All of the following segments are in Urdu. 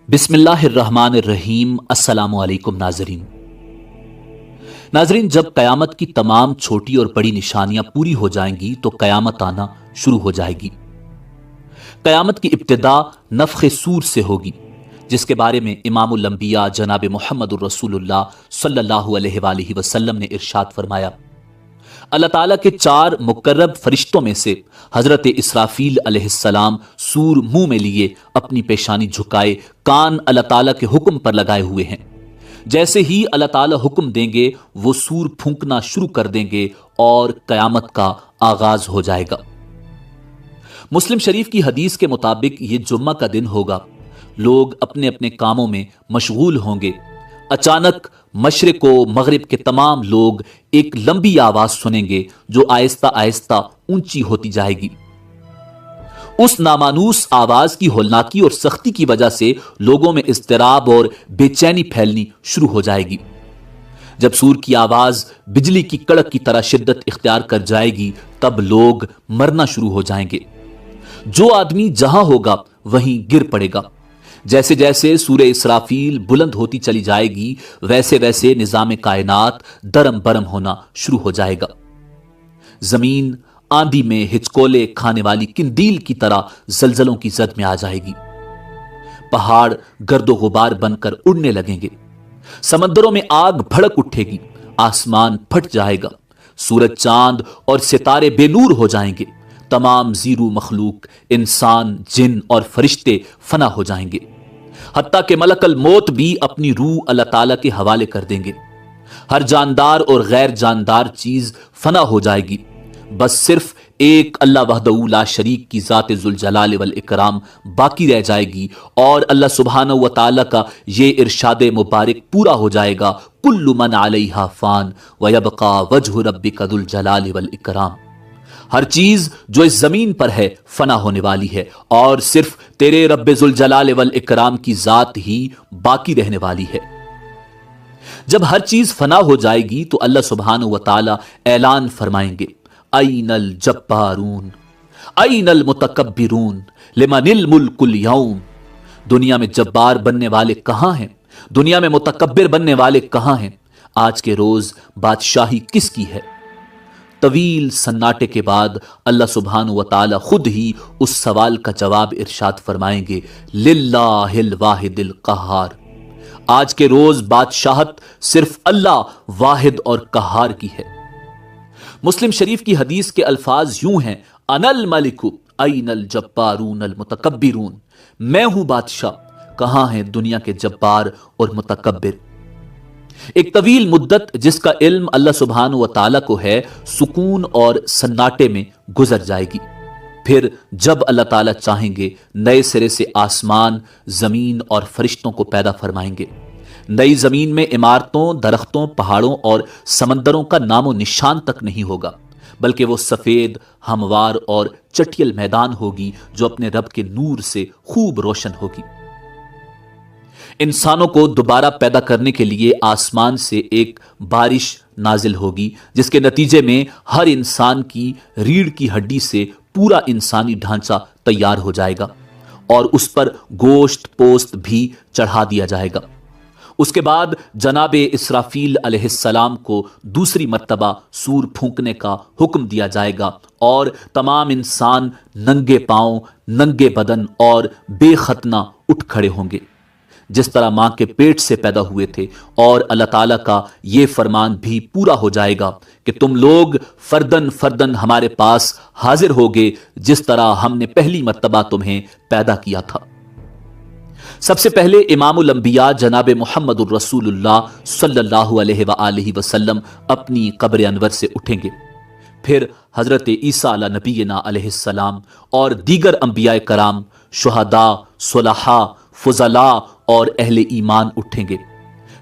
بسم اللہ الرحمن الرحیم۔ السلام علیکم ناظرین، جب قیامت کی تمام چھوٹی اور بڑی نشانیاں پوری ہو جائیں گی تو قیامت آنا شروع ہو جائے گی۔ قیامت کی ابتدا نفخ صور سے ہوگی، جس کے بارے میں امام الانبیاء جناب محمد الرسول اللہ صلی اللہ علیہ وآلہ وسلم نے ارشاد فرمایا، اللہ تعالیٰ کے 4 مقرب فرشتوں میں سے حضرت اسرافیل علیہ السلام سور منہ میں لیے اپنی پیشانی جھکائے کان اللہ تعالیٰ کے حکم پر لگائے ہوئے ہیں۔ جیسے ہی اللہ تعالیٰ حکم دیں گے وہ سور پھونکنا شروع کر دیں گے اور قیامت کا آغاز ہو جائے گا۔ مسلم شریف کی حدیث کے مطابق یہ جمعہ کا دن ہوگا، لوگ اپنے اپنے کاموں میں مشغول ہوں گے۔ اچانک مشرق و مغرب کے تمام لوگ ایک لمبی آواز سنیں گے جو آہستہ آہستہ اونچی ہوتی جائے گی۔ اس نامانوس آواز کی ہولناکی اور سختی کی وجہ سے لوگوں میں اضطراب اور بے چینی پھیلنی شروع ہو جائے گی۔ جب سور کی آواز بجلی کی کڑک کی طرح شدت اختیار کر جائے گی تب لوگ مرنا شروع ہو جائیں گے۔ جو آدمی جہاں ہوگا وہیں گر پڑے گا۔ جیسے جیسے سورہ اسرافیل بلند ہوتی چلی جائے گی ویسے ویسے نظام کائنات درم برم ہونا شروع ہو جائے گا۔ زمین آندھی میں ہچکولے کھانے والی قندیل کی طرح زلزلوں کی زد میں آ جائے گی۔ پہاڑ گرد و غبار بن کر اڑنے لگیں گے، سمندروں میں آگ بھڑک اٹھے گی، آسمان پھٹ جائے گا، سورج چاند اور ستارے بے نور ہو جائیں گے، تمام زیرو مخلوق انسان جن اور فرشتے فنا ہو جائیں گے، حتیٰ کہ ملک الموت بھی اپنی روح اللہ تعالیٰ کے حوالے کر دیں گے۔ ہر جاندار اور غیر جاندار چیز فنا ہو جائے گی، بس صرف ایک اللہ وحدہ لا شریک کی ذات ذوالجلال والاکرام باقی رہ جائے گی، اور اللہ سبحانہ و تعالیٰ کا یہ ارشاد مبارک پورا ہو جائے گا، کل من علیہا فان ویبقى وجہ ربک ذو الجلال والاکرام۔ ہر چیز جو اس زمین پر ہے فنا ہونے والی ہے اور صرف تیرے رب ذوالجلال والاکرام کی ذات ہی باقی رہنے والی ہے۔ جب ہر چیز فنا ہو جائے گی تو اللہ سبحانہ و تعالی اعلان فرمائیں گے، این الجبارون این المتکبرون لمن الملک اليوم۔ دنیا میں جبار بننے والے کہاں ہیں؟ دنیا میں متکبر بننے والے کہاں ہیں؟ آج کے روز بادشاہی کس کی ہے؟ طویل سناٹے کے بعد اللہ سبحانہ و تعالی خود ہی اس سوال کا جواب ارشاد فرمائیں گے، للہ الواحد القہار۔ آج کے روز بادشاہت صرف اللہ واحد اور قہار کی ہے۔ مسلم شریف کی حدیث کے الفاظ یوں ہیں، انا الملک این الجبارون المتکبرون۔ میں ہوں بادشاہ، کہاں ہیں دنیا کے جبار اور متکبر؟ ایک طویل مدت جس کا علم اللہ سبحانہ و تعالیٰ کو ہے سکون اور سناٹے میں گزر جائے گی۔ پھر جب اللہ تعالیٰ چاہیں گے نئے سرے سے آسمان، زمین اور فرشتوں کو پیدا فرمائیں گے۔ نئی زمین میں عمارتوں، درختوں، پہاڑوں اور سمندروں کا نام و نشان تک نہیں ہوگا، بلکہ وہ سفید، ہموار اور چٹیل میدان ہوگی جو اپنے رب کے نور سے خوب روشن ہوگی۔ انسانوں کو دوبارہ پیدا کرنے کے لیے آسمان سے ایک بارش نازل ہوگی جس کے نتیجے میں ہر انسان کی ریڑھ کی ہڈی سے پورا انسانی ڈھانچہ تیار ہو جائے گا اور اس پر گوشت پوست بھی چڑھا دیا جائے گا۔ اس کے بعد جناب اسرافیل علیہ السلام کو دوسری مرتبہ سور پھونکنے کا حکم دیا جائے گا اور تمام انسان ننگے پاؤں، ننگے بدن اور بے ختنہ اٹھ کھڑے ہوں گے جس طرح ماں کے پیٹ سے پیدا ہوئے تھے، اور اللہ تعالیٰ کا یہ فرمان بھی پورا ہو جائے گا کہ تم لوگ فردن فردن ہمارے پاس حاضر ہوگے جس طرح ہم نے پہلی مرتبہ تمہیں پیدا کیا تھا۔ سب سے پہلے امام الانبیاء جناب محمد الرسول اللہ صلی اللہ علیہ وآلہ وسلم اپنی قبر انور سے اٹھیں گے، پھر حضرت عیسیٰ علیہ نبینا علیہ السلام اور دیگر انبیاء کرام، شہداء، صلحاء، فضلاء اور اہل ایمان اٹھیں گے،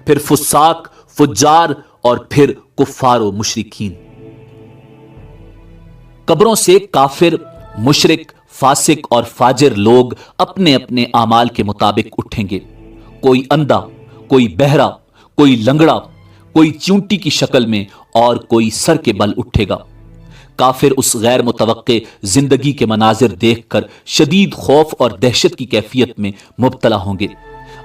پھر فساق، فجار اور پھر کفار و مشرکین۔ قبروں سے کافر، مشرک، فاسق اور فاجر لوگ اپنے اپنے اعمال کے مطابق اٹھیں گے۔ کوئی اندھا، کوئی بہرا، کوئی لنگڑا، کوئی چونٹی کی شکل میں اور کوئی سر کے بل اٹھے گا۔ کافر اس غیر متوقع زندگی کے مناظر دیکھ کر شدید خوف اور دہشت کی کیفیت میں مبتلا ہوں گے۔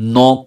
9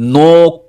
9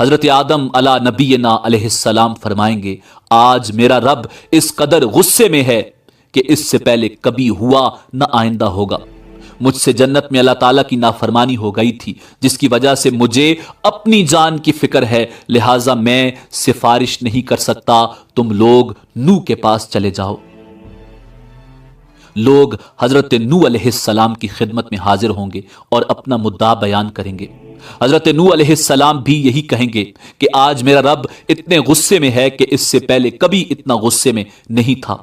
حضرت آدم علی نبینا علیہ السلام فرمائیں گے آج میرا رب اس قدر غصے میں ہے کہ اس سے پہلے کبھی ہوا نہ آئندہ ہوگا۔ مجھ سے جنت میں اللہ تعالیٰ کی نافرمانی ہو گئی تھی جس کی وجہ سے مجھے اپنی جان کی فکر ہے، لہٰذا میں سفارش نہیں کر سکتا، تم لوگ نوح کے پاس چلے جاؤ۔ لوگ حضرت نوح علیہ السلام کی خدمت میں حاضر ہوں گے اور اپنا مدعا بیان کریں گے۔ حضرت نوح علیہ السلام بھی یہی کہیں گے کہ آج میرا رب اتنے غصے میں ہے کہ اس سے پہلے کبھی اتنا غصے میں نہیں تھا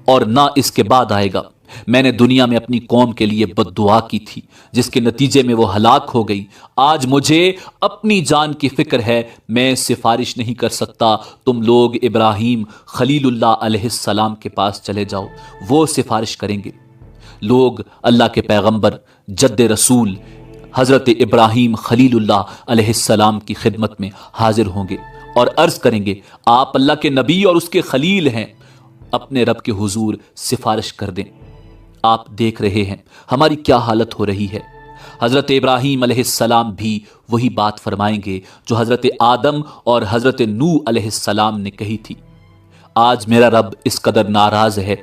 اور نہ اس کے بعد آئے گا۔ میں نے دنیا میں اپنی قوم کے لیے بد دعا کی تھی جس کے نتیجے میں وہ ہلاک ہو گئی۔ آج مجھے اپنی جان کی فکر ہے، میں سفارش نہیں کر سکتا، تم لوگ ابراہیم خلیل اللہ علیہ السلام کے پاس چلے جاؤ، وہ سفارش کریں گے۔ لوگ اللہ کے پیغمبر جد رسول حضرت ابراہیم خلیل اللہ علیہ السلام کی خدمت میں حاضر ہوں گے اور عرض کریں گے آپ اللہ کے نبی اور اس کے خلیل ہیں، اپنے رب کے حضور سفارش کر دیں۔ آپ دیکھ رہے ہیں ہماری کیا حالت ہو رہی ہے۔ حضرت ابراہیم علیہ السلام بھی وہی بات فرمائیں گے جو حضرت آدم اور حضرت نوح علیہ السلام نے کہی تھی۔ آج میرا رب اس قدر ناراض ہے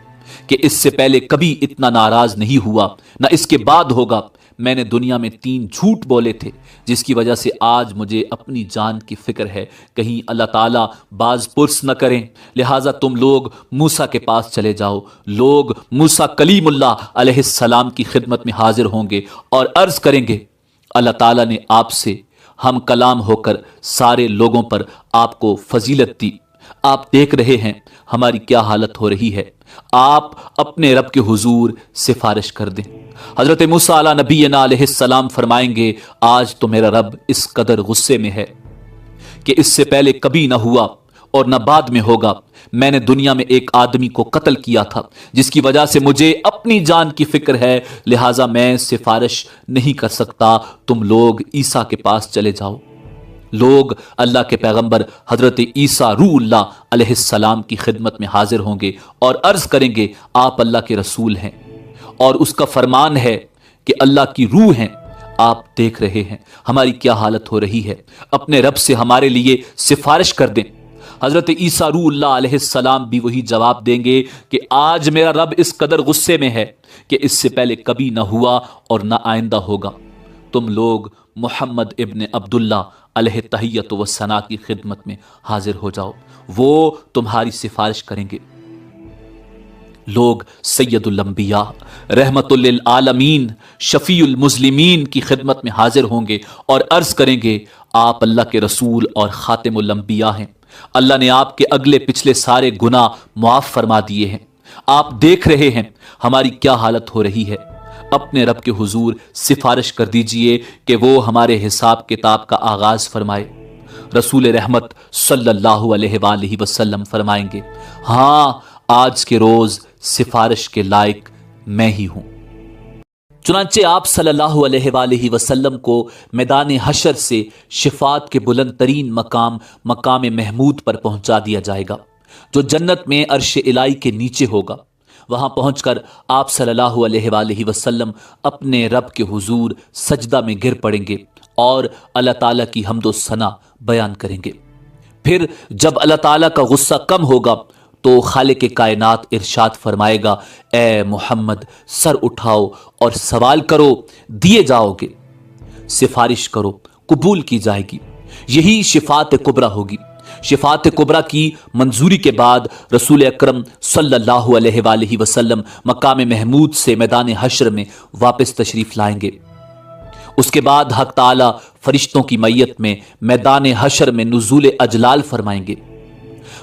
کہ اس سے پہلے کبھی اتنا ناراض نہیں ہوا، نہ اس کے بعد ہوگا۔ میں نے دنیا میں 3 جھوٹ بولے تھے جس کی وجہ سے آج مجھے اپنی جان کی فکر ہے، کہیں اللہ تعالیٰ باز پرس نہ کریں، لہٰذا تم لوگ موسیٰ کے پاس چلے جاؤ۔ لوگ موسیٰ کلیم اللہ علیہ السلام کی خدمت میں حاضر ہوں گے اور عرض کریں گے اللہ تعالیٰ نے آپ سے ہم کلام ہو کر سارے لوگوں پر آپ کو فضیلت دی، آپ دیکھ رہے ہیں ہماری کیا حالت ہو رہی ہے، آپ اپنے رب کے حضور سفارش کر دیں۔ حضرت موسیٰ علیہ نبینا علیہ السلام فرمائیں گے آج تو میرا رب اس قدر غصے میں ہے کہ اس سے پہلے کبھی نہ ہوا اور نہ بعد میں ہوگا۔ میں نے دنیا میں ایک آدمی کو قتل کیا تھا جس کی وجہ سے مجھے اپنی جان کی فکر ہے، لہٰذا میں سفارش نہیں کر سکتا، تم لوگ عیسیٰ کے پاس چلے جاؤ۔ لوگ اللہ کے پیغمبر حضرت عیسیٰ روح اللہ علیہ السلام کی خدمت میں حاضر ہوں گے اور عرض کریں گے آپ اللہ کے رسول ہیں اور اس کا فرمان ہے کہ اللہ کی روح ہیں، آپ دیکھ رہے ہیں ہماری کیا حالت ہو رہی ہے، اپنے رب سے ہمارے لیے سفارش کر دیں۔ حضرت عیسیٰ روح اللہ علیہ السلام بھی وہی جواب دیں گے کہ آج میرا رب اس قدر غصے میں ہے کہ اس سے پہلے کبھی نہ ہوا اور نہ آئندہ ہوگا۔ تم لوگ محمد ابن عبداللہ علیہ تحیت و ثنا کی خدمت میں حاضر ہو جاؤ، وہ تمہاری سفارش کریں گے۔ لوگ سید الانبیاء رحمت للعالمین شفیع المسلمین کی خدمت میں حاضر ہوں گے اور عرض کریں گے آپ اللہ کے رسول اور خاتم الانبیاء ہیں، اللہ نے آپ کے اگلے پچھلے سارے گناہ معاف فرما دیے ہیں، آپ دیکھ رہے ہیں ہماری کیا حالت ہو رہی ہے، اپنے رب کے حضور سفارش کر دیجئے کہ وہ ہمارے حساب کتاب کا آغاز فرمائے۔ رسول رحمت صلی اللہ علیہ وآلہ وسلم فرمائیں گے ہاں آج کے روز سفارش کے لائق میں ہی ہوں۔ چنانچہ آپ صلی اللہ علیہ وآلہ وسلم کو میدان حشر سے شفاعت کے بلند ترین مقام محمود پر پہنچا دیا جائے گا جو جنت میں عرش الہی کے نیچے ہوگا۔ وہاں پہنچ کر آپ صلی اللہ علیہ وآلہ وسلم اپنے رب کے حضور سجدہ میں گر پڑیں گے اور اللہ تعالیٰ کی حمد و ثنا بیان کریں گے۔ پھر جب اللہ تعالیٰ کا غصہ کم ہوگا تو خالق کائنات ارشاد فرمائے گا اے محمد سر اٹھاؤ اور سوال کرو دیے جاؤ گے، سفارش کرو قبول کی جائے گی۔ یہی شفاعت کبریٰ ہوگی۔ شفاعت کبریٰ کی منظوری کے بعد رسول اکرم صلی اللہ علیہ وآلہ وسلم مقام محمود سے میدان حشر میں واپس تشریف لائیں گے۔ اس کے بعد حق تعالی فرشتوں کی میت میں میدان حشر میں نزول اجلال فرمائیں گے۔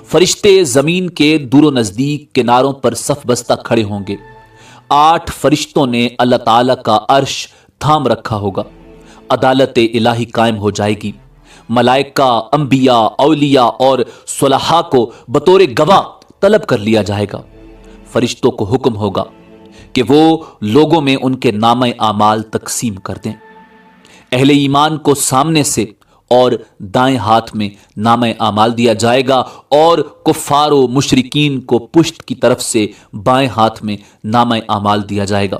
فرشتے زمین کے دور و نزدیک کناروں پر صف بستہ کھڑے ہوں گے۔ 8 فرشتوں نے اللہ تعالیٰ کا عرش تھام رکھا ہوگا۔ عدالت الہی قائم ہو جائے گی۔ ملائکہ، انبیاء، اولیاء اور صلحاء کو بطور گواہ طلب کر لیا جائے گا۔ فرشتوں کو حکم ہوگا کہ وہ لوگوں میں ان کے نامہ اعمال تقسیم کر دیں۔ اہل ایمان کو سامنے سے اور دائیں ہاتھ میں نامہ اعمال دیا جائے گا اور کفار و مشرکین کو پشت کی طرف سے بائیں ہاتھ میں نامہ اعمال دیا جائے گا۔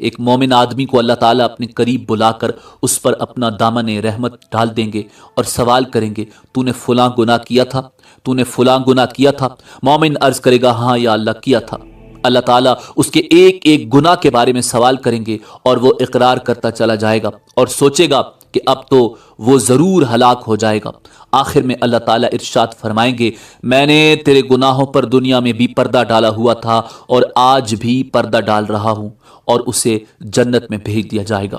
ایک مومن آدمی کو اللہ تعالیٰ اپنے قریب بلا کر اس پر اپنا دامن رحمت ڈال دیں گے اور سوال کریں گے تو نے فلاں گناہ کیا تھا، تو نے فلاں گناہ کیا تھا؟ مومن عرض کرے گا ہاں یا اللہ کیا تھا۔ اللہ تعالیٰ اس کے ایک ایک گناہ کے بارے میں سوال کریں گے اور وہ اقرار کرتا چلا جائے گا اور سوچے گا کہ اب تو وہ ضرور ہلاک ہو جائے گا۔ آخر میں اللہ تعالیٰ ارشاد فرمائیں گے میں نے تیرے گناہوں پر دنیا میں بھی پردہ ڈالا ہوا تھا اور آج بھی پردہ ڈال رہا ہوں، اور اسے جنت میں بھیج دیا جائے گا۔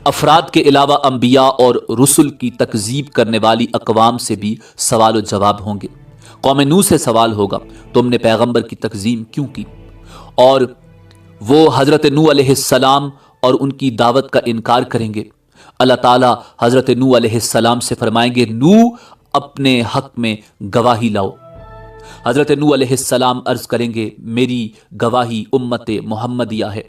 افراد کے علاوہ انبیاء اور رسل کی تکذیب کرنے والی اقوام سے بھی سوال و جواب ہوں گے۔ قوم نوح سے سوال ہوگا تم نے پیغمبر کی تکذیب کیوں کی؟ اور وہ حضرت نوح علیہ السلام اور ان کی دعوت کا انکار کریں گے۔ اللہ تعالیٰ حضرت نوح علیہ السلام سے فرمائیں گے نوح اپنے حق میں گواہی لاؤ۔ حضرت نوح علیہ السلام عرض کریں گے میری گواہی امت محمدیہ ہے۔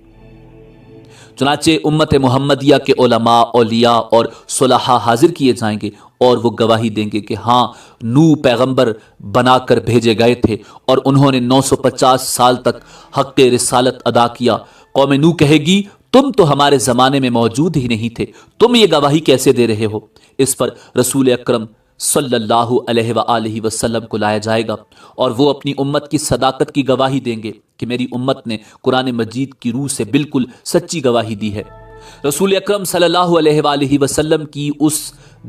چنانچہ امت محمدیہ کے علماء، اولیاء اور صلحاء حاضر کیے جائیں گے اور وہ گواہی دیں گے کہ ہاں نوح پیغمبر بنا کر بھیجے گئے تھے اور انہوں نے 950 سال تک حق رسالت ادا کیا۔ قوم نوح کہے گی تم تو ہمارے زمانے میں موجود ہی نہیں تھے، تم یہ گواہی کیسے دے رہے ہو؟ اس پر رسول اکرم صلی اللہ علیہ وآلہ وسلم کو لایا جائے گا اور وہ اپنی امت کی صداقت کی گواہی دیں گے کہ میری امت نے قرآن مجید کی روح سے بالکل سچی گواہی دی ہے۔ رسول اکرم صلی اللہ علیہ وآلہ وسلم کی اس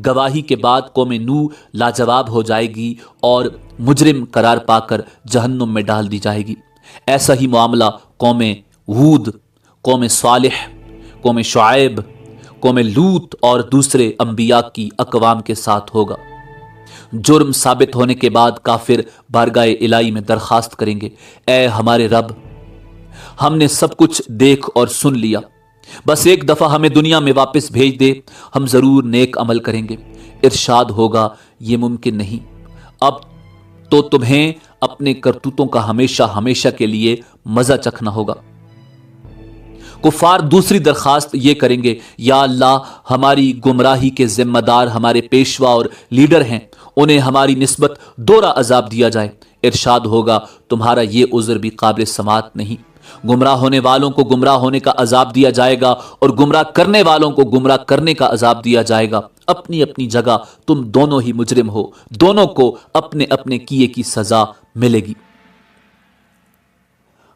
گواہی کے بعد قوم نوح لاجواب ہو جائے گی اور مجرم قرار پا کر جہنم میں ڈال دی جائے گی۔ ایسا ہی معاملہ قوم ہود، قوم صالح، قوم شعیب، قوم لوط اور دوسرے انبیاء کی اقوام کے ساتھ ہوگا۔ جرم ثابت ہونے کے بعد کافر بارگاہ الہی میں درخواست کریں گے اے ہمارے رب، ہم نے سب کچھ دیکھ اور سن لیا، بس ایک دفعہ ہمیں دنیا میں واپس بھیج دے، ہم ضرور نیک عمل کریں گے۔ ارشاد ہوگا یہ ممکن نہیں، اب تو تمہیں اپنے کرتوتوں کا ہمیشہ ہمیشہ کے لیے مزہ چکھنا ہوگا۔ کفار دوسری درخواست یہ کریں گے یا اللہ ہماری گمراہی کے ذمہ دار ہمارے پیشوا اور لیڈر ہیں، انہیں ہماری نسبت دوہرا عذاب دیا جائے۔ ارشاد ہوگا تمہارا یہ عذر بھی قابل سماعت نہیں، گمراہ ہونے والوں کو گمراہ ہونے کا عذاب دیا جائے گا اور گمراہ کرنے والوں کو گمراہ کرنے کا عذاب دیا جائے گا۔ اپنی اپنی جگہ تم دونوں ہی مجرم ہو، دونوں کو اپنے اپنے کیے کی سزا ملے گی۔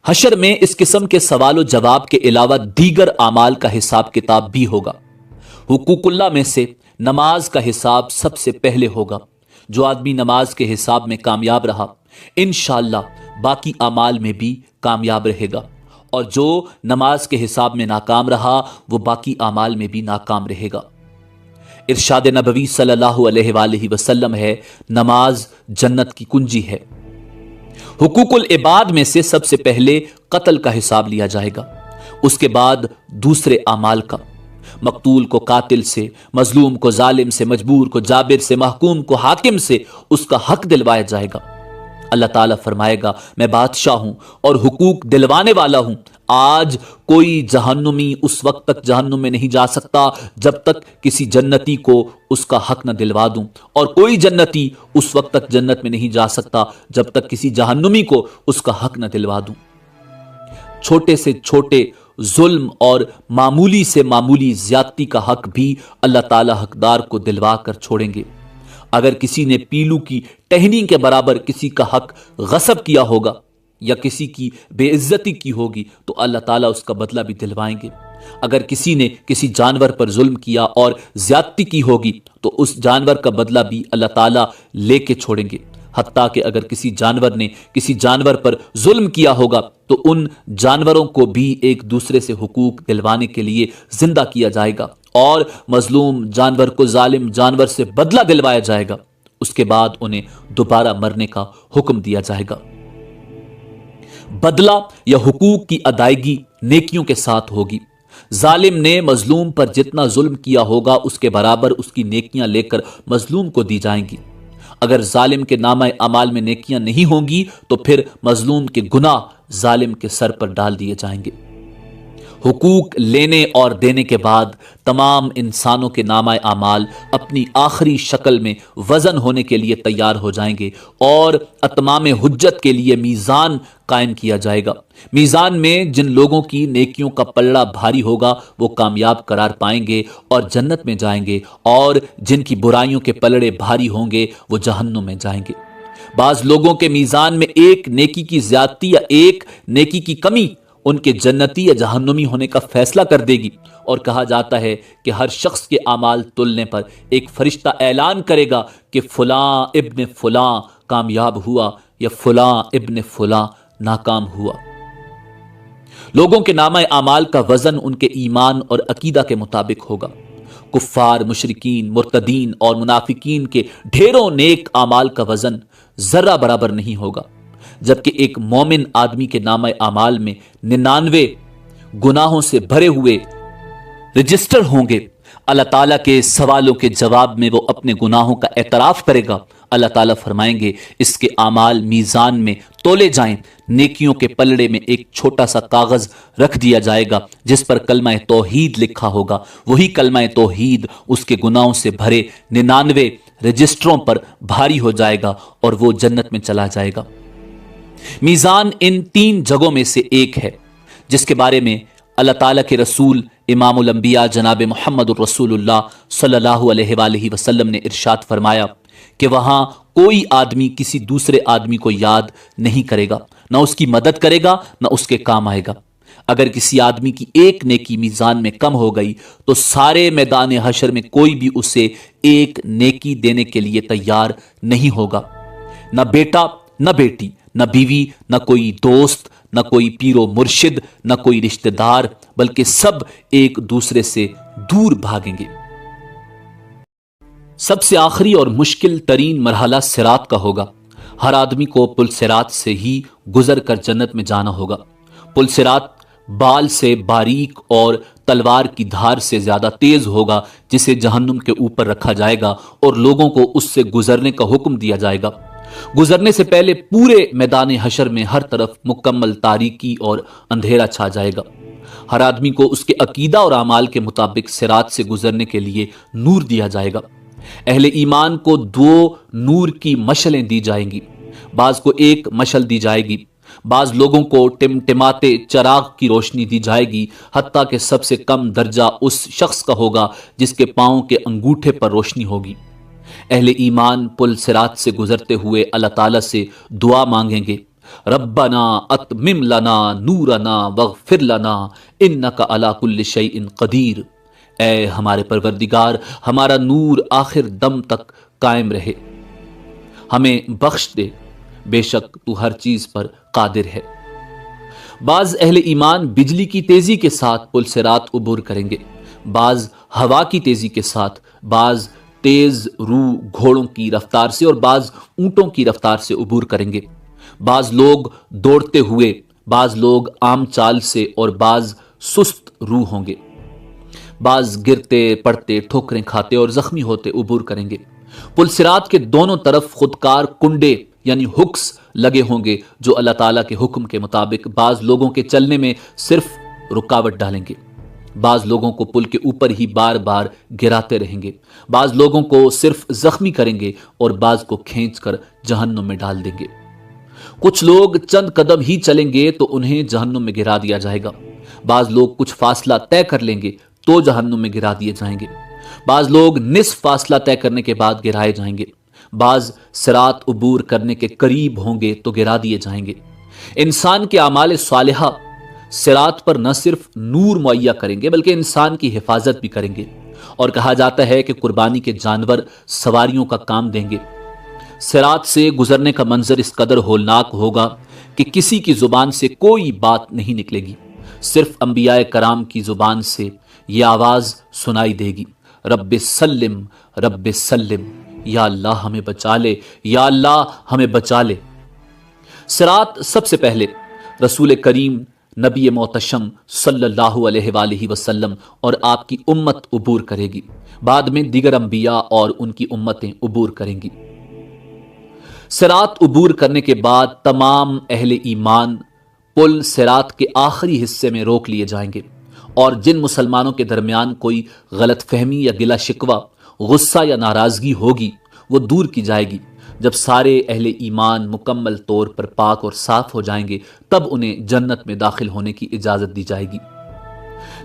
حشر میں اس قسم کے سوال و جواب کے علاوہ دیگر اعمال کا حساب کتاب بھی ہوگا۔ حقوق اللہ میں سے نماز کا حساب سب سے پہلے ہوگا۔ جو آدمی نماز کے حساب میں کامیاب رہا انشاءاللہ باقی اعمال میں بھی کامیاب رہے گا، اور جو نماز کے حساب میں ناکام رہا وہ باقی اعمال میں بھی ناکام رہے گا۔ ارشاد نبوی صلی اللہ علیہ وآلہ وسلم ہے نماز جنت کی کنجی ہے۔ حقوق العباد میں سے سب سے پہلے قتل کا حساب لیا جائے گا، اس کے بعد دوسرے اعمال کا، مقتول کو قاتل سے، مظلوم کو ظالم سے، مجبور کو جابر سے، محکوم کو حاکم سے اس کا حق دلوایا جائے گا۔ اللہ تعالیٰ فرمائے گا میں بادشاہ ہوں اور حقوق دلوانے والا ہوں، آج کوئی جہنمی اس وقت تک جہنم میں نہیں جا سکتا جب تک کسی جنتی کو اس کا حق نہ دلوا دوں، اور کوئی جنتی اس وقت تک جنت میں نہیں جا سکتا جب تک کسی جہنمی کو اس کا حق نہ دلوا دوں۔ چھوٹے سے چھوٹے ظلم اور معمولی سے معمولی زیادتی کا حق بھی اللہ تعالیٰ حقدار کو دلوا کر چھوڑیں گے۔ اگر کسی نے پیلو کی ٹہنی کے برابر کسی کا حق غصب کیا ہوگا یا کسی کی بے عزتی کی ہوگی تو اللہ تعالیٰ اس کا بدلہ بھی دلوائیں گے۔ اگر کسی نے کسی جانور پر ظلم کیا اور زیادتی کی ہوگی تو اس جانور کا بدلہ بھی اللہ تعالیٰ لے کے چھوڑیں گے۔ حتیٰ کہ اگر کسی جانور نے کسی جانور پر ظلم کیا ہوگا تو ان جانوروں کو بھی ایک دوسرے سے حقوق دلوانے کے لیے زندہ کیا جائے گا اور مظلوم جانور کو ظالم جانور سے بدلہ دلوایا جائے گا، اس کے بعد انہیں دوبارہ مرنے کا حکم دیا جائے گا۔ بدلہ یا حقوق کی ادائیگی نیکیوں کے ساتھ ہوگی۔ ظالم نے مظلوم پر جتنا ظلم کیا ہوگا اس کے برابر اس کی نیکیاں لے کر مظلوم کو دی جائیں گی۔ اگر ظالم کے نامہ اعمال میں نیکیاں نہیں ہوں گی تو پھر مظلوم کے گناہ ظالم کے سر پر ڈال دیے جائیں گے۔ حقوق لینے اور دینے کے بعد تمام انسانوں کے نامہ اعمال اپنی آخری شکل میں وزن ہونے کے لیے تیار ہو جائیں گے اور اتمام حجت کے لیے میزان قائم کیا جائے گا۔ میزان میں جن لوگوں کی نیکیوں کا پلڑا بھاری ہوگا وہ کامیاب قرار پائیں گے اور جنت میں جائیں گے، اور جن کی برائیوں کے پلڑے بھاری ہوں گے وہ جہنم میں جائیں گے۔ بعض لوگوں کے میزان میں ایک نیکی کی زیادتی یا ایک نیکی کی کمی ان کے جنتی یا جہنمی ہونے کا فیصلہ کر دے گی، اور کہا جاتا ہے کہ ہر شخص کے اعمال تلنے پر ایک فرشتہ اعلان کرے گا کہ فلاں ابن فلاں کامیاب ہوا یا فلاں ابن فلاں ناکام ہوا۔ لوگوں کے نامہ اعمال کا وزن ان کے ایمان اور عقیدہ کے مطابق ہوگا۔ کفار، مشرکین، مرتدین اور منافقین کے ڈھیروں نیک اعمال کا وزن ذرہ برابر نہیں ہوگا، جبکہ ایک مومن آدمی کے نامہ اعمال میں 99 گناہوں سے بھرے ہوئے رجسٹر ہوں گے۔ اللہ تعالیٰ کے سوالوں کے جواب میں وہ اپنے گناہوں کا اعتراف کرے گا۔ اللہ تعالیٰ فرمائیں گے اس کے اعمال میزان میں تولے جائیں، نیکیوں کے پلڑے میں ایک چھوٹا سا کاغذ رکھ دیا جائے گا جس پر کلمہ توحید لکھا ہوگا۔ وہی کلمہ توحید اس کے گناہوں سے بھرے 99 رجسٹروں پر بھاری ہو جائے گا اور وہ جنت میں چلا جائے گا۔ میزان ان 3 جگہوں میں سے ایک ہے جس کے بارے میں اللہ تعالیٰ کے رسول امام الانبیاء جناب محمد الرسول اللہ صلی اللہ علیہ وآلہ وسلم نے ارشاد فرمایا کہ وہاں کوئی آدمی کسی دوسرے آدمی کو یاد نہیں کرے گا، نہ اس کی مدد کرے گا، نہ اس کے کام آئے گا۔ اگر کسی آدمی کی ایک نیکی میزان میں کم ہو گئی تو سارے میدان حشر میں کوئی بھی اسے ایک نیکی دینے کے لیے تیار نہیں ہوگا، نہ بیٹا، نہ بیٹی، نہ بیوی، نہ کوئی دوست، نہ کوئی پیر و مرشد، نہ کوئی رشتہ دار، بلکہ سب ایک دوسرے سے دور بھاگیں گے۔ سب سے آخری اور مشکل ترین مرحلہ صراط کا ہوگا۔ ہر آدمی کو پل صراط سے ہی گزر کر جنت میں جانا ہوگا۔ پل صراط بال سے باریک اور تلوار کی دھار سے زیادہ تیز ہوگا، جسے جہنم کے اوپر رکھا جائے گا اور لوگوں کو اس سے گزرنے کا حکم دیا جائے گا۔ گزرنے سے پہلے پورے میدان حشر میں ہر طرف مکمل تاریکی اور اندھیرا چھا جائے گا۔ ہر آدمی کو اس کے عقیدہ اور اعمال کے مطابق صراط سے گزرنے کے لیے نور دیا جائے گا۔ اہل ایمان کو 2 نور کی مشلیں دی جائیں گی، بعض کو ایک مشل دی جائے گی، بعض لوگوں کو ٹمٹماتے چراغ کی روشنی دی جائے گی، حتیٰ کہ سب سے کم درجہ اس شخص کا ہوگا جس کے پاؤں کے انگوٹھے پر روشنی ہوگی۔ اہل ایمان پل صراط سے گزرتے ہوئے اللہ تعالیٰ سے دعا مانگیں گے، ربنا اتمم لنا نورنا واغفر لنا انک علی کل شیء قدیر۔ اے ہمارے پروردگار، ہمارا نور آخر دم تک قائم رہے، ہمیں بخش دے، بے شک تو ہر چیز پر قادر ہے۔ بعض اہل ایمان بجلی کی تیزی کے ساتھ پل صراط عبور کریں گے، بعض ہوا کی تیزی کے ساتھ، بعض تیز رو گھوڑوں کی رفتار سے اور بعض اونٹوں کی رفتار سے عبور کریں گے۔ بعض لوگ دوڑتے ہوئے، بعض لوگ عام چال سے اور بعض سست روح ہوں گے، بعض گرتے پڑتے، ٹھوکریں کھاتے اور زخمی ہوتے عبور کریں گے۔ پل صراط کے دونوں طرف خودکار کنڈے یعنی ہکس لگے ہوں گے جو اللہ تعالیٰ کے حکم کے مطابق بعض لوگوں کے چلنے میں صرف رکاوٹ ڈالیں گے، بعض لوگوں کو پل کے اوپر ہی بار بار گراتے رہیں گے، بعض لوگوں کو صرف زخمی کریں گے اور بعض کو کھینچ کر جہنم میں ڈال دیں گے۔ کچھ لوگ چند قدم ہی چلیں گے تو انہیں جہنم میں گرا دیا جائے گا، بعض لوگ کچھ فاصلہ طے کر لیں گے تو جہنم میں گرا دیے جائیں گے، بعض لوگ نصف فاصلہ طے کرنے کے بعد گرائے جائیں گے، بعض صراط عبور کرنے کے قریب ہوں گے تو گرا دیے جائیں گے۔ انسان کے اعمال صالحہ صراط پر نہ صرف نور مہیا کریں گے بلکہ انسان کی حفاظت بھی کریں گے، اور کہا جاتا ہے کہ قربانی کے جانور سواریوں کا کام دیں گے۔ صراط سے گزرنے کا منظر اس قدر ہولناک ہوگا کہ کسی کی زبان سے کوئی بات نہیں نکلے گی، صرف انبیاء کرام کی زبان سے یہ آواز سنائی دے گی، رب سلم رب سلم، یا اللہ ہمیں بچا لے، یا اللہ ہمیں بچا لے۔ صراط سب سے پہلے رسول کریم نبی محتشم صلی اللہ علیہ وآلہ وسلم اور آپ کی امت عبور کرے گی، بعد میں دیگر انبیاء اور ان کی امتیں عبور کریں گی۔ صراط عبور کرنے کے بعد تمام اہل ایمان پل صراط کے آخری حصے میں روک لیے جائیں گے۔ اور جن مسلمانوں کے درمیان کوئی غلط فہمی یا گلا شکوہ، غصہ یا ناراضگی ہوگی وہ دور کی جائے گی۔ جب سارے اہل ایمان مکمل طور پر پاک اور صاف ہو جائیں گے تب انہیں جنت میں داخل ہونے کی اجازت دی جائے گی۔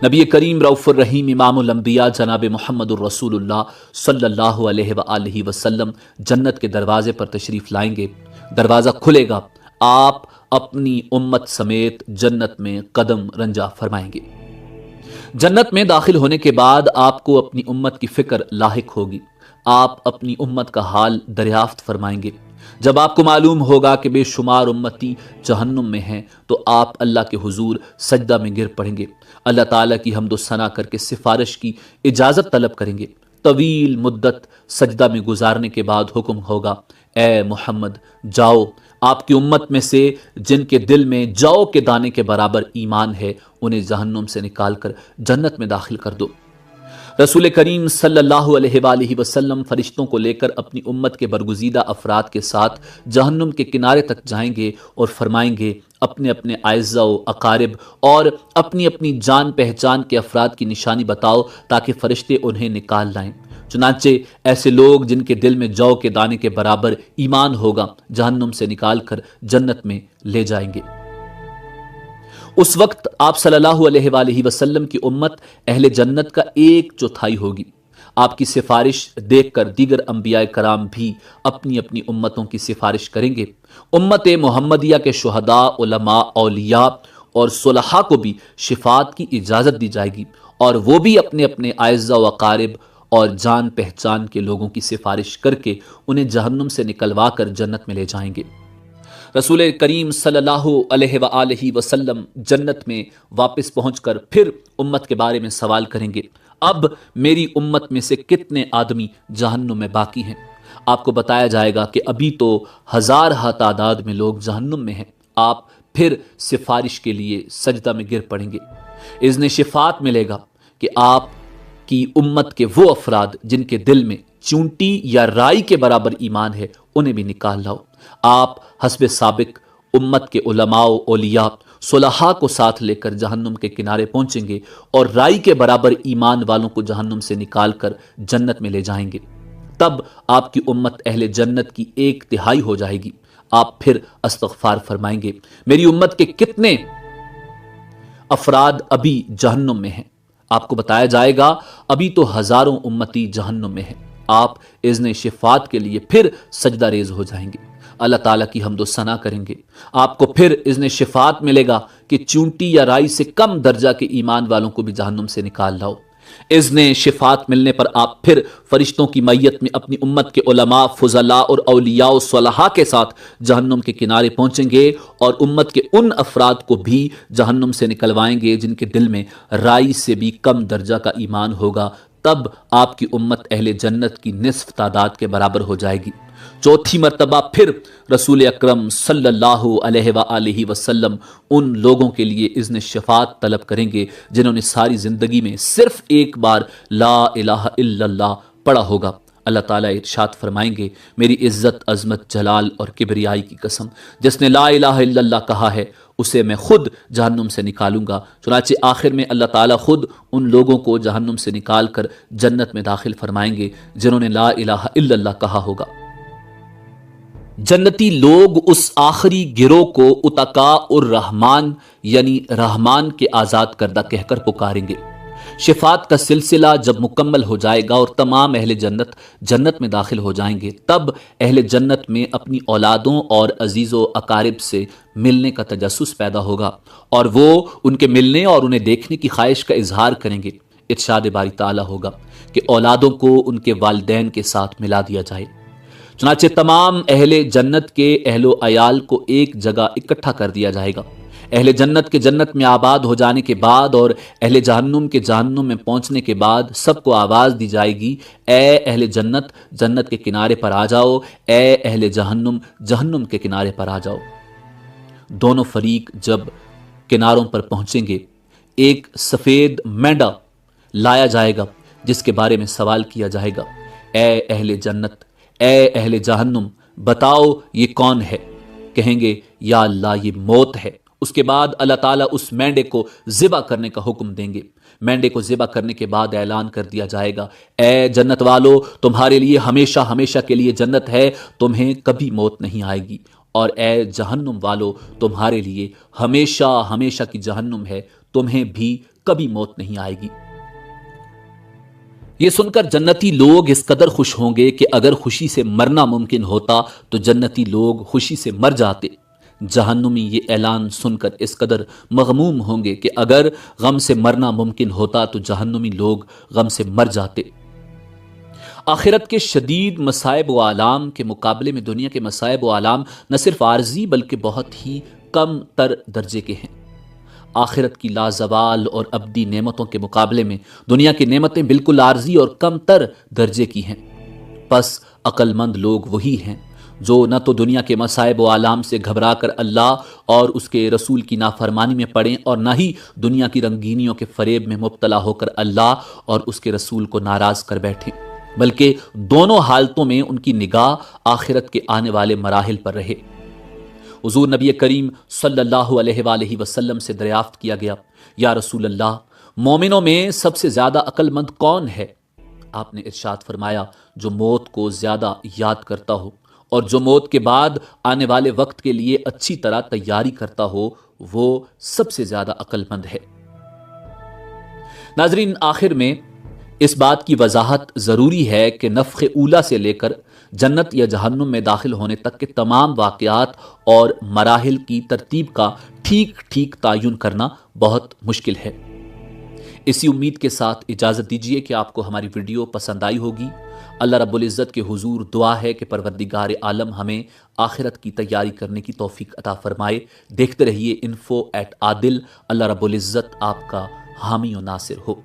نبی کریم رؤوف الرحیم امام الانبیاء جناب محمد الرسول اللہ صلی اللہ علیہ وآلہ وسلم جنت کے دروازے پر تشریف لائیں گے۔ دروازہ کھلے گا، آپ اپنی امت سمیت جنت میں قدم رنجا فرمائیں گے۔ جنت میں داخل ہونے کے بعد آپ کو اپنی امت کی فکر لاحق ہوگی۔ آپ اپنی امت کا حال دریافت فرمائیں گے۔ جب آپ کو معلوم ہوگا کہ بے شمار امتی جہنم میں ہیں تو آپ اللہ کے حضور سجدہ میں گر پڑیں گے، اللہ تعالیٰ کی حمد و ثنا کر کے سفارش کی اجازت طلب کریں گے۔ طویل مدت سجدہ میں گزارنے کے بعد حکم ہوگا، اے محمد جاؤ، آپ کی امت میں سے جن کے دل میں جو کے دانے کے برابر ایمان ہے انہیں جہنم سے نکال کر جنت میں داخل کر دو۔ رسول کریم صلی اللہ علیہ وآلہ وسلم فرشتوں کو لے کر اپنی امت کے برگزیدہ افراد کے ساتھ جہنم کے کنارے تک جائیں گے اور فرمائیں گے، اپنے اپنے اعزاء و اقارب اور اپنی اپنی جان پہچان کے افراد کی نشانی بتاؤ تاکہ فرشتے انہیں نکال لائیں۔ چنانچہ ایسے لوگ جن کے دل میں جو کے دانے کے برابر ایمان ہوگا جہنم سے نکال کر جنت میں لے جائیں گے۔ اس وقت آپ صلی اللہ علیہ وآلہ وسلم کی امت اہل جنت کا 1/4 ہوگی۔ آپ کی سفارش دیکھ کر دیگر انبیاء کرام بھی اپنی اپنی امتوں کی سفارش کریں گے۔ امت محمدیہ کے شہداء، علماء، اولیاء اور صلحاء کو بھی شفاعت کی اجازت دی جائے گی اور وہ بھی اپنے اپنے اعزاء و اقارب اور جان پہچان کے لوگوں کی سفارش کر کے انہیں جہنم سے نکلوا کر جنت میں لے جائیں گے۔ رسول کریم صلی اللہ علیہ وآلہ وسلم جنت میں واپس پہنچ کر پھر امت کے بارے میں سوال کریں گے، اب میری امت میں سے کتنے آدمی جہنم میں باقی ہیں؟ آپ کو بتایا جائے گا کہ ابھی تو ہزارہ تعداد میں لوگ جہنم میں ہیں۔ آپ پھر سفارش کے لیے سجدہ میں گر پڑیں گے۔ اذن شفاعت ملے گا کہ آپ کی امت کے وہ افراد جن کے دل میں چونٹی یا رائی کے برابر ایمان ہے انہیں بھی نکال لاؤ۔ آپ حسب سابق امت کے علماء و اولیاء صلحاء کو ساتھ لے کر جہنم کے کنارے پہنچیں گے اور رائی کے برابر ایمان والوں کو جہنم سے نکال کر جنت میں لے جائیں گے۔ تب آپ کی امت اہل جنت کی 1/3 ہو جائے گی۔ آپ پھر استغفار فرمائیں گے، میری امت کے کتنے افراد ابھی جہنم میں ہیں؟ آپ کو بتایا جائے گا ابھی تو ہزاروں امتی جہنم میں ہیں۔ آپ اذن شفاعت کے لیے پھر سجدہ ریز ہو جائیں گے، اللہ تعالیٰ کی حمد و ثنا کریں گے۔ آپ کو پھر اذن شفاعت ملے گا کہ چونٹی یا رائی سے کم درجہ کے ایمان والوں کو بھی جہنم سے نکال لاؤ۔ اذن شفاعت ملنے پر آپ پھر فرشتوں کی میت میں اپنی امت کے علماء، فضلاء اور اولیاء و صلحاء کے ساتھ جہنم کے کنارے پہنچیں گے اور امت کے ان افراد کو بھی جہنم سے نکلوائیں گے جن کے دل میں رائی سے بھی کم درجہ کا ایمان ہوگا۔ تب آپ کی امت اہل جنت کی نصف تعداد کے برابر ہو جائے گی۔ چوتھی مرتبہ پھر رسول اکرم صلی اللہ علیہ وآلہ وسلم ان لوگوں کے لیے اذن شفاعت طلب کریں گے جنہوں نے ساری زندگی میں صرف ایک بار لا الہ الا اللہ پڑھا ہوگا۔ اللہ تعالیٰ ارشاد فرمائیں گے، میری عزت، عظمت، جلال اور کبریائی کی قسم، جس نے لا الہ الا اللہ کہا ہے اسے میں خود جہنم سے نکالوں گا۔ چنانچہ آخر میں اللہ تعالیٰ خود ان لوگوں کو جہنم سے نکال کر جنت میں داخل فرمائیں گے جنہوں نے لا الہ الا اللہ کہا ہوگا۔ جنتی لوگ اس آخری گروہ کو اتقاء الرحمن یعنی رحمان کے آزاد کردہ کہہ کر پکاریں گے۔ شفاعت کا سلسلہ جب مکمل ہو جائے گا اور تمام اہل جنت جنت میں داخل ہو جائیں گے، تب اہل جنت میں اپنی اولادوں اور عزیز و اقارب سے ملنے کا تجسس پیدا ہوگا اور وہ ان کے ملنے اور انہیں دیکھنے کی خواہش کا اظہار کریں گے۔ ارشاد باری تعالیٰ ہوگا کہ اولادوں کو ان کے والدین کے ساتھ ملا دیا جائے۔ چنانچہ تمام اہل جنت کے اہل و عیال کو ایک جگہ اکٹھا کر دیا جائے گا۔ اہل جنت کے جنت میں آباد ہو جانے کے بعد اور اہل جہنم کے جہنم میں پہنچنے کے بعد سب کو آواز دی جائے گی، اے اہل جنت جنت کے کنارے پر آ جاؤ، اے اہل جہنم جہنم کے کنارے پر آ جاؤ۔ دونوں فریق جب کناروں پر پہنچیں گے، ایک سفید مینڈا لایا جائے گا جس کے بارے میں سوال کیا جائے گا، اے اہل جنت، اے اہل جہنم، بتاؤ یہ کون ہے؟ کہیں گے یا اللہ یہ موت ہے۔ اس کے بعد اللہ تعالیٰ اس مینڈے کو ذبح کرنے کا حکم دیں گے۔ مینڈے کو ذبح کرنے کے بعد اعلان کر دیا جائے گا، اے جنت والو، تمہارے لیے ہمیشہ ہمیشہ کے لیے جنت ہے، تمہیں کبھی موت نہیں آئے گی، اور اے جہنم والو، تمہارے لیے ہمیشہ ہمیشہ کی جہنم ہے، تمہیں بھی کبھی موت نہیں آئے گی۔ یہ سن کر جنتی لوگ اس قدر خوش ہوں گے کہ اگر خوشی سے مرنا ممکن ہوتا تو جنتی لوگ خوشی سے مر جاتے۔ جہنمی یہ اعلان سن کر اس قدر مغموم ہوں گے کہ اگر غم سے مرنا ممکن ہوتا تو جہنمی لوگ غم سے مر جاتے۔ آخرت کے شدید مصائب و آلام کے مقابلے میں دنیا کے مصائب و آلام نہ صرف عارضی بلکہ بہت ہی کم تر درجے کے ہیں۔ آخرت کی لازوال اور ابدی نعمتوں کے مقابلے میں دنیا کی نعمتیں بالکل عارضی اور کم تر درجے کی ہیں۔ پس عقل مند لوگ وہی ہیں جو نہ تو دنیا کے مصائب و آلام سے گھبرا کر اللہ اور اس کے رسول کی نافرمانی میں پڑیں، اور نہ ہی دنیا کی رنگینیوں کے فریب میں مبتلا ہو کر اللہ اور اس کے رسول کو ناراض کر بیٹھیں، بلکہ دونوں حالتوں میں ان کی نگاہ آخرت کے آنے والے مراحل پر رہے۔ حضور نبی کریم صلی اللہ علیہ وآلہ وسلم سے دریافت کیا گیا، یا رسول اللہ، مومنوں میں سب سے زیادہ عقل مند کون ہے؟ آپ نے ارشاد فرمایا، جو موت کو زیادہ یاد کرتا ہو اور جو موت کے بعد آنے والے وقت کے لیے اچھی طرح تیاری کرتا ہو، وہ سب سے زیادہ عقل مند ہے۔ ناظرین، آخر میں اس بات کی وضاحت ضروری ہے کہ نفخ اولا سے لے کر جنت یا جہنم میں داخل ہونے تک کے تمام واقعات اور مراحل کی ترتیب کا ٹھیک ٹھیک تعین کرنا بہت مشکل ہے۔ اسی امید کے ساتھ اجازت دیجیے کہ آپ کو ہماری ویڈیو پسند آئی ہوگی۔ اللہ رب العزت کے حضور دعا ہے کہ پروردگار عالم ہمیں آخرت کی تیاری کرنے کی توفیق عطا فرمائے۔ دیکھتے رہیے info@adil۔ اللہ رب العزت آپ کا حامی و ناصر ہو۔